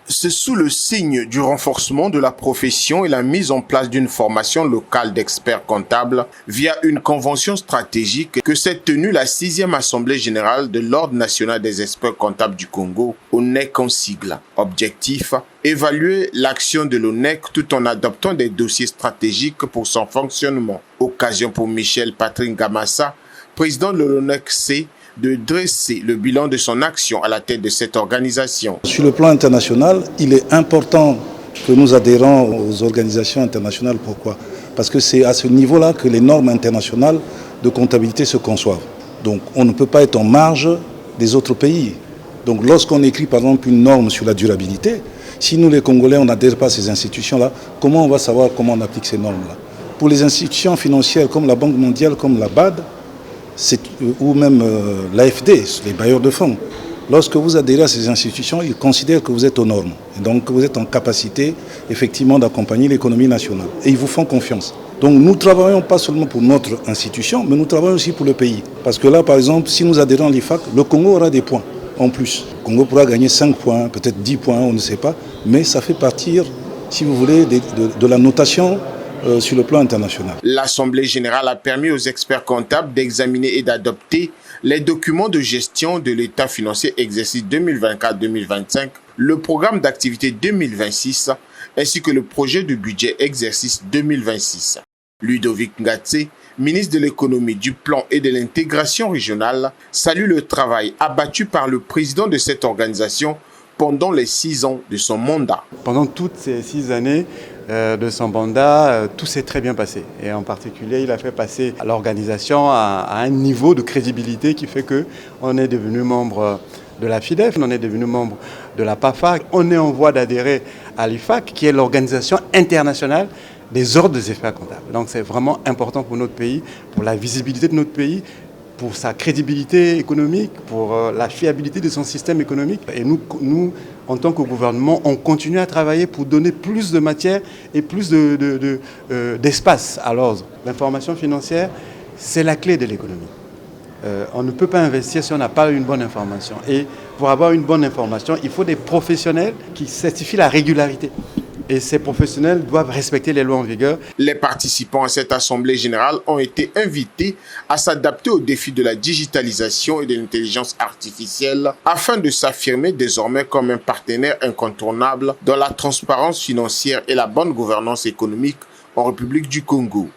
C'est sous le signe du renforcement de la profession et la mise en place d'une formation locale d'experts comptables via une convention stratégique que s'est tenue la 6e Assemblée générale de l'Ordre national des experts comptables du Congo, ONEC en sigle. Objectif, évaluer l'action de l'ONEC tout en adoptant des dossiers stratégiques pour son fonctionnement. Occasion pour Michel Patrick Gamassa, président de l'ONEC-C, de dresser le bilan de son action à la tête de cette organisation. Sur le plan international, il est important que nous adhérons aux organisations internationales. Pourquoi? Parce que c'est à ce niveau-là que les normes internationales de comptabilité se conçoivent. Donc on ne peut pas être en marge des autres pays. Donc lorsqu'on écrit par exemple une norme sur la durabilité, si nous les Congolais on n'adhère pas à ces institutions-là, comment on va savoir comment on applique ces normes-là? Pour les institutions financières comme la Banque mondiale, comme la BAD, ou même l'AFD, les bailleurs de fonds, lorsque vous adhérez à ces institutions, ils considèrent que vous êtes aux normes. Et donc que vous êtes en capacité effectivement d'accompagner l'économie nationale. Et ils vous font confiance. Donc nous ne travaillons pas seulement pour notre institution, mais nous travaillons aussi pour le pays. Parce que là, par exemple, si nous adhérons à l'IFAC, le Congo aura des points en plus. Le Congo pourra gagner 5 points, peut-être 10 points, on ne sait pas. Mais ça fait partir, si vous voulez, de la notation sur le plan international. L'Assemblée générale a permis aux experts comptables d'examiner et d'adopter les documents de gestion de l'État financier exercice 2024-2025, le programme d'activité 2026 ainsi que le projet de budget exercice 2026. Ludovic Ngatse, ministre de l'économie, du plan et de l'intégration régionale, salue le travail abattu par le président de cette organisation pendant les 6 ans de son mandat. Pendant toutes ces 6 années de son mandat, tout s'est très bien passé. Et en particulier, il a fait passer l'organisation à un niveau de crédibilité qui fait qu'on est devenu membre de la FIDEF, on est devenu membre de la PAFA, on est en voie d'adhérer à l'IFAC, qui est l'organisation internationale des ordres des experts comptables. Donc c'est vraiment important pour notre pays, pour la visibilité de notre pays, pour sa crédibilité économique, pour la fiabilité de son système économique. Et nous, en tant que gouvernement, on continue à travailler pour donner plus de matière et plus d'espace à l'ordre. L'information financière, c'est la clé de l'économie. On ne peut pas investir si on n'a pas une bonne information. Et pour avoir une bonne information, il faut des professionnels qui certifient la régularité. Et ces professionnels doivent respecter les lois en vigueur. Les participants à cette assemblée générale ont été invités à s'adapter aux défis de la digitalisation et de l'intelligence artificielle afin de s'affirmer désormais comme un partenaire incontournable dans la transparence financière et la bonne gouvernance économique en République du Congo.